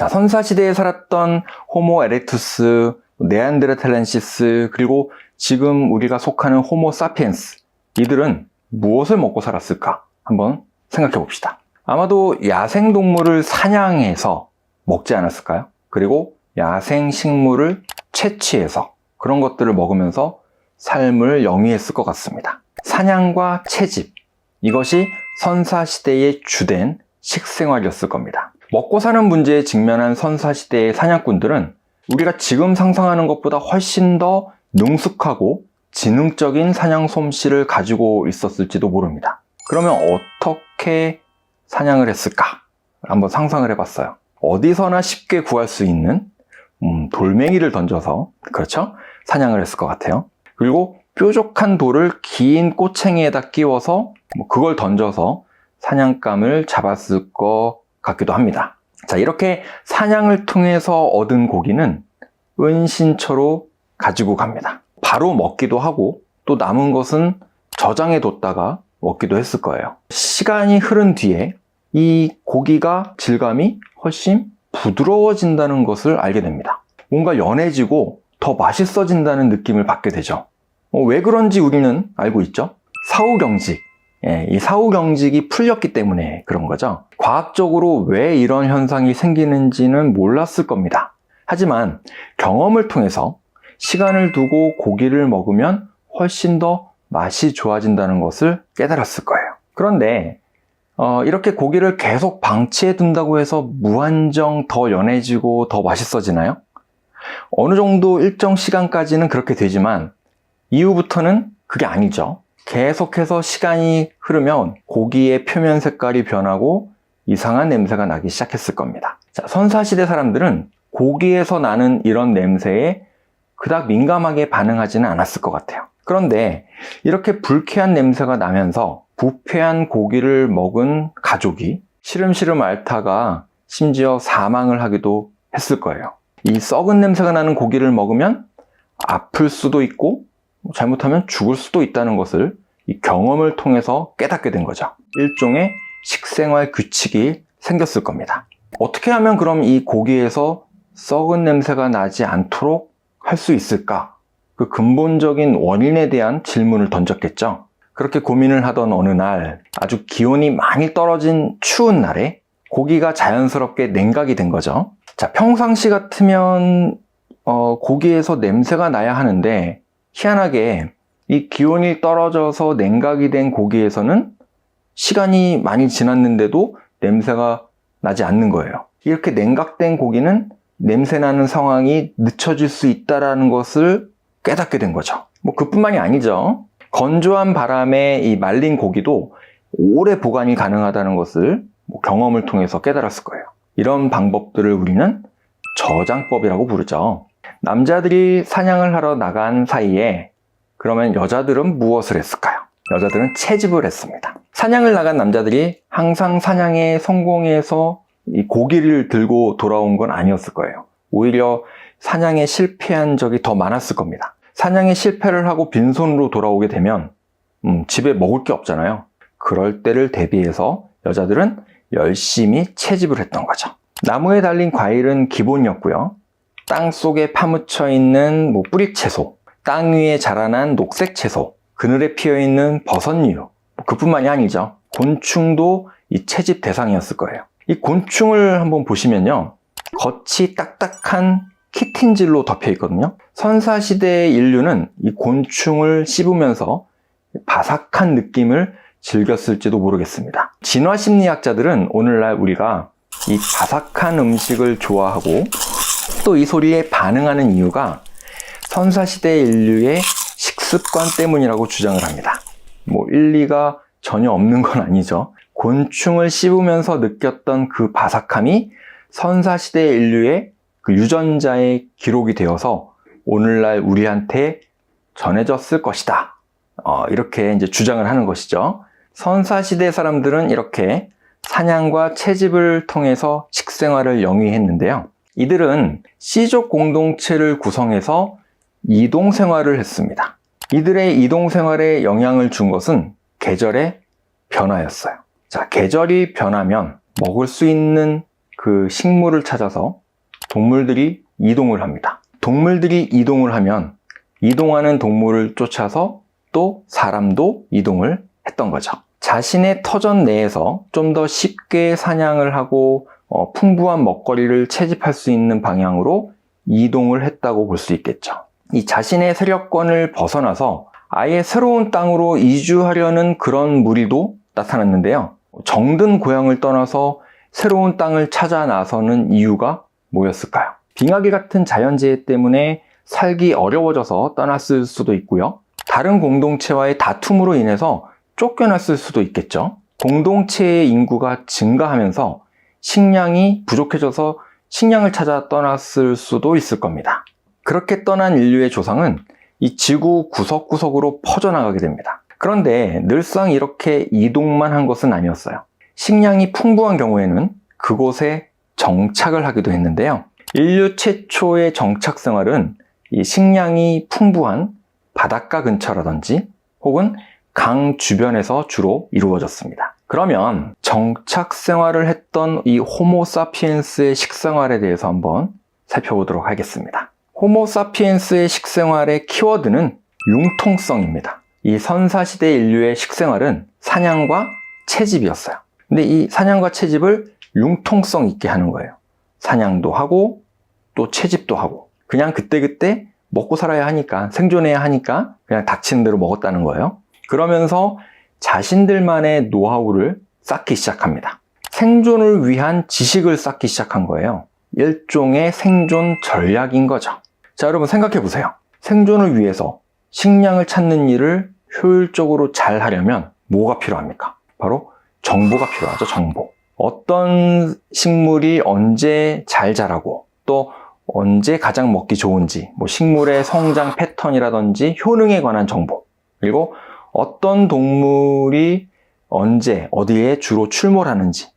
자, 선사시대에 살았던 호모 에렉투스, 네안데르탈렌시스, 그리고 지금 우리가 속하는 호모 사피엔스, 이들은 무엇을 먹고 살았을까? 한번 생각해 봅시다. 아마도 야생동물을 사냥해서 먹지 않았을까요? 그리고 야생식물을 채취해서 그런 것들을 먹으면서 삶을 영위했을 것 같습니다. 사냥과 채집, 이것이 선사시대의 주된 식생활이었을 겁니다. 먹고 사는 문제에 직면한 선사시대의 사냥꾼들은 우리가 지금 상상하는 것보다 훨씬 더 능숙하고 지능적인 사냥 솜씨를 가지고 있었을지도 모릅니다. 그러면 어떻게 사냥을 했을까? 한번 상상을 해봤어요. 어디서나 쉽게 구할 수 있는 돌멩이를 던져서, 그렇죠? 사냥을 했을 것 같아요. 그리고 뾰족한 돌을 긴 꼬챙이에다 끼워서 그걸 던져서 사냥감을 잡았을 것 같기도 합니다. 자, 이렇게 사냥을 통해서 얻은 고기는 은신처로 가지고 갑니다. 바로 먹기도 하고 또 남은 것은 저장해 뒀다가 먹기도 했을 거예요. 시간이 흐른 뒤에 이 고기가 질감이 훨씬 부드러워진다는 것을 알게 됩니다. 뭔가 연해지고 더 맛있어진다는 느낌을 받게 되죠. 왜 그런지 우리는 알고 있죠? 사후경직. 이 사후경직이 풀렸기 때문에 그런 거죠. 과학적으로 왜 이런 현상이 생기는지는 몰랐을 겁니다. 하지만 경험을 통해서 시간을 두고 고기를 먹으면 훨씬 더 맛이 좋아진다는 것을 깨달았을 거예요. 그런데 이렇게 고기를 계속 방치해 둔다고 해서 무한정 더 연해지고 더 맛있어지나요? 어느 정도 일정 시간까지는 그렇게 되지만 이후부터는 그게 아니죠. 계속해서 시간이 흐르면 고기의 표면 색깔이 변하고 이상한 냄새가 나기 시작했을 겁니다. 자, 선사시대 사람들은 고기에서 나는 이런 냄새에 그닥 민감하게 반응하지는 않았을 것 같아요. 그런데 이렇게 불쾌한 냄새가 나면서 부패한 고기를 먹은 가족이 시름시름 앓다가 심지어 사망을 하기도 했을 거예요. 이 썩은 냄새가 나는 고기를 먹으면 아플 수도 있고 잘못하면 죽을 수도 있다는 것을 이 경험을 통해서 깨닫게 된 거죠. 일종의 식생활 규칙이 생겼을 겁니다. 어떻게 하면 그럼 이 고기에서 썩은 냄새가 나지 않도록 할 수 있을까? 그 근본적인 원인에 대한 질문을 던졌겠죠. 그렇게 고민을 하던 어느 날, 아주 기온이 많이 떨어진 추운 날에 고기가 자연스럽게 냉각이 된 거죠. 자, 평상시 같으면 고기에서 냄새가 나야 하는데 희한하게 이 기온이 떨어져서 냉각이 된 고기에서는 시간이 많이 지났는데도 냄새가 나지 않는 거예요. 이렇게 냉각된 고기는 냄새나는 상황이 늦춰질 수 있다는 것을 깨닫게 된 거죠. 그뿐만이 아니죠. 건조한 바람에 이 말린 고기도 오래 보관이 가능하다는 것을 경험을 통해서 깨달았을 거예요. 이런 방법들을 우리는 저장법이라고 부르죠. 남자들이 사냥을 하러 나간 사이에 그러면 여자들은 무엇을 했을까요? 여자들은 채집을 했습니다. 사냥을 나간 남자들이 항상 사냥에 성공해서 이 고기를 들고 돌아온 건 아니었을 거예요. 오히려 사냥에 실패한 적이 더 많았을 겁니다. 사냥에 실패를 하고 빈손으로 돌아오게 되면 집에 먹을 게 없잖아요. 그럴 때를 대비해서 여자들은 열심히 채집을 했던 거죠. 나무에 달린 과일은 기본이었고요. 땅 속에 파묻혀 있는 뿌리채소, 땅 위에 자라난 녹색 채소, 그늘에 피어있는 버섯류, 그뿐만이 아니죠. 곤충도 이 채집 대상이었을 거예요. 이 곤충을 한번 보시면요, 겉이 딱딱한 키틴질로 덮여 있거든요. 선사시대의 인류는 이 곤충을 씹으면서 바삭한 느낌을 즐겼을지도 모르겠습니다. 진화심리학자들은 오늘날 우리가 이 바삭한 음식을 좋아하고 또 이 소리에 반응하는 이유가 선사시대 인류의 식습관 때문이라고 주장을 합니다. 일리가 전혀 없는 건 아니죠. 곤충을 씹으면서 느꼈던 그 바삭함이 선사시대 인류의 그 유전자에 기록이 되어서 오늘날 우리한테 전해졌을 것이다. 이렇게 이제 주장을 하는 것이죠. 선사시대 사람들은 이렇게 사냥과 채집을 통해서 식생활을 영위했는데요. 이들은 씨족 공동체를 구성해서 이동생활을 했습니다. 이들의 이동생활에 영향을 준 것은 계절의 변화였어요. 자, 계절이 변하면 먹을 수 있는 그 식물을 찾아서 동물들이 이동을 합니다. 동물들이 이동을 하면 이동하는 동물을 쫓아서 또 사람도 이동을 했던 거죠. 자신의 터전 내에서 좀 더 쉽게 사냥을 하고 풍부한 먹거리를 채집할 수 있는 방향으로 이동을 했다고 볼 수 있겠죠. 이 자신의 세력권을 벗어나서 아예 새로운 땅으로 이주하려는 그런 무리도 나타났는데요. 정든 고향을 떠나서 새로운 땅을 찾아 나서는 이유가 뭐였을까요? 빙하기 같은 자연재해 때문에 살기 어려워져서 떠났을 수도 있고요. 다른 공동체와의 다툼으로 인해서 쫓겨났을 수도 있겠죠. 공동체의 인구가 증가하면서 식량이 부족해져서 식량을 찾아 떠났을 수도 있을 겁니다. 그렇게 떠난 인류의 조상은 이 지구 구석구석으로 퍼져나가게 됩니다. 그런데 늘상 이렇게 이동만 한 것은 아니었어요. 식량이 풍부한 경우에는 그곳에 정착을 하기도 했는데요. 인류 최초의 정착 생활은 이 식량이 풍부한 바닷가 근처라든지 혹은 강 주변에서 주로 이루어졌습니다. 그러면 정착 생활을 했던 이 호모사피엔스의 식생활에 대해서 한번 살펴보도록 하겠습니다. 호모사피엔스의 식생활의 키워드는 융통성입니다. 이 선사시대 인류의 식생활은 사냥과 채집이었어요. 근데 이 사냥과 채집을 융통성 있게 하는 거예요. 사냥도 하고 또 채집도 하고, 그냥 그때그때 먹고 살아야 하니까, 생존해야 하니까 그냥 닥치는 대로 먹었다는 거예요. 그러면서 자신들만의 노하우를 쌓기 시작합니다. 생존을 위한 지식을 쌓기 시작한 거예요. 일종의 생존 전략인 거죠. 자, 여러분 생각해 보세요. 생존을 위해서 식량을 찾는 일을 효율적으로 잘 하려면 뭐가 필요합니까? 바로 정보가 필요하죠. 정보. 어떤 식물이 언제 잘 자라고 또 언제 가장 먹기 좋은지, 식물의 성장 패턴이라든지 효능에 관한 정보, 그리고 어떤 동물이 언제 어디에 주로 출몰하는지,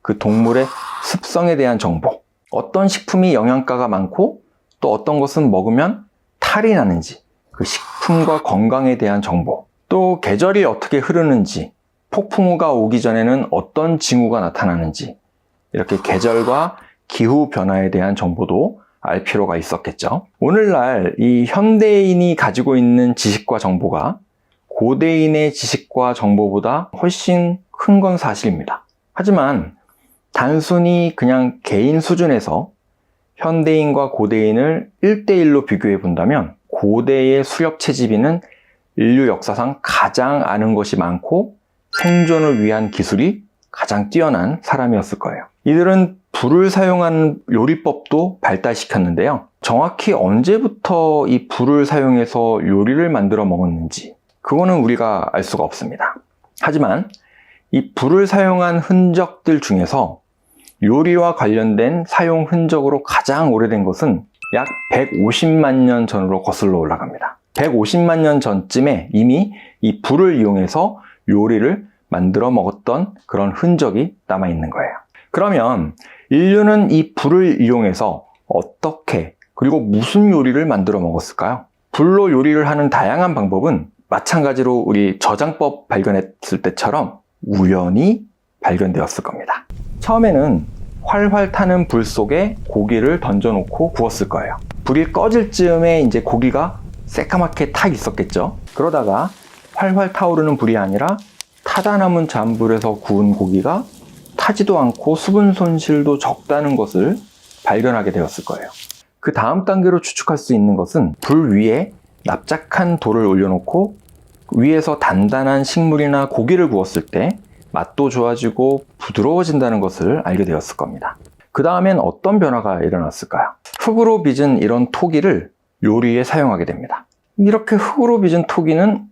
그 동물의 습성에 대한 정보, 어떤 식품이 영양가가 많고 또 어떤 것은 먹으면 탈이 나는지, 그 식품과 건강에 대한 정보, 또 계절이 어떻게 흐르는지, 폭풍우가 오기 전에는 어떤 징후가 나타나는지, 이렇게 계절과 기후 변화에 대한 정보도 알 필요가 있었겠죠. 오늘날 이 현대인이 가지고 있는 지식과 정보가 고대인의 지식과 정보보다 훨씬 큰 건 사실입니다. 하지만 단순히 그냥 개인 수준에서 현대인과 고대인을 1대1로 비교해 본다면 고대의 수렵 채집인은 인류 역사상 가장 아는 것이 많고 생존을 위한 기술이 가장 뛰어난 사람이었을 거예요. 이들은 불을 사용한 요리법도 발달시켰는데요. 정확히 언제부터 이 불을 사용해서 요리를 만들어 먹었는지 그거는 우리가 알 수가 없습니다. 하지만 이 불을 사용한 흔적들 중에서 요리와 관련된 사용 흔적으로 가장 오래된 것은 약 150만 년 전으로 거슬러 올라갑니다. 150만 년 전쯤에 이미 이 불을 이용해서 요리를 만들어 먹었던 그런 흔적이 남아 있는 거예요. 그러면 인류는 이 불을 이용해서 어떻게 그리고 무슨 요리를 만들어 먹었을까요? 불로 요리를 하는 다양한 방법은 마찬가지로 우리 저장법 발견했을 때처럼 우연히 발견되었을 겁니다. 처음에는 활활 타는 불 속에 고기를 던져놓고 구웠을 거예요. 불이 꺼질 즈음에 이제 고기가 새까맣게 타 있었겠죠. 그러다가 활활 타오르는 불이 아니라 타다 남은 잔불에서 구운 고기가 타지도 않고 수분 손실도 적다는 것을 발견하게 되었을 거예요. 그 다음 단계로 추측할 수 있는 것은 불 위에 납작한 돌을 올려놓고 위에서 단단한 식물이나 고기를 구웠을 때 맛도 좋아지고 부드러워진다는 것을 알게 되었을 겁니다. 그 다음엔 어떤 변화가 일어났을까요? 흙으로 빚은 이런 토기를 요리에 사용하게 됩니다. 이렇게 흙으로 빚은 토기는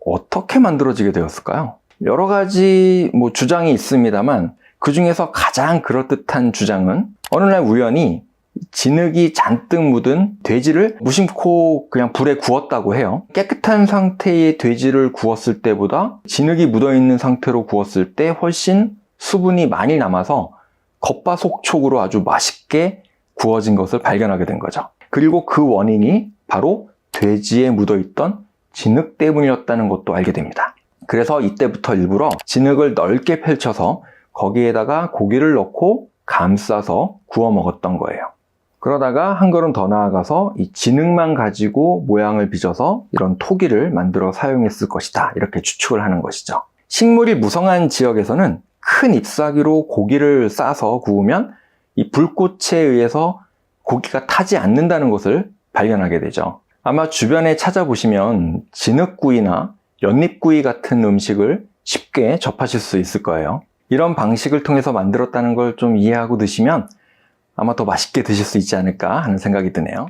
어떻게 만들어지게 되었을까요? 여러 가지 주장이 있습니다만 그 중에서 가장 그럴듯한 주장은 어느 날 우연히 진흙이 잔뜩 묻은 돼지를 무심코 그냥 불에 구웠다고 해요. 깨끗한 상태의 돼지를 구웠을 때보다 진흙이 묻어있는 상태로 구웠을 때 훨씬 수분이 많이 남아서 겉바속촉으로 아주 맛있게 구워진 것을 발견하게 된 거죠. 그리고 그 원인이 바로 돼지에 묻어있던 진흙 때문이었다는 것도 알게 됩니다. 그래서 이때부터 일부러 진흙을 넓게 펼쳐서 거기에다가 고기를 넣고 감싸서 구워 먹었던 거예요. 그러다가 한 걸음 더 나아가서 이 진흙만 가지고 모양을 빚어서 이런 토기를 만들어 사용했을 것이다. 이렇게 추측을 하는 것이죠. 식물이 무성한 지역에서는 큰 잎사귀로 고기를 싸서 구우면 이 불꽃에 의해서 고기가 타지 않는다는 것을 발견하게 되죠. 아마 주변에 찾아보시면 진흙구이나 연잎구이 같은 음식을 쉽게 접하실 수 있을 거예요. 이런 방식을 통해서 만들었다는 걸 좀 이해하고 드시면 아마 더 맛있게 드실 수 있지 않을까 하는 생각이 드네요.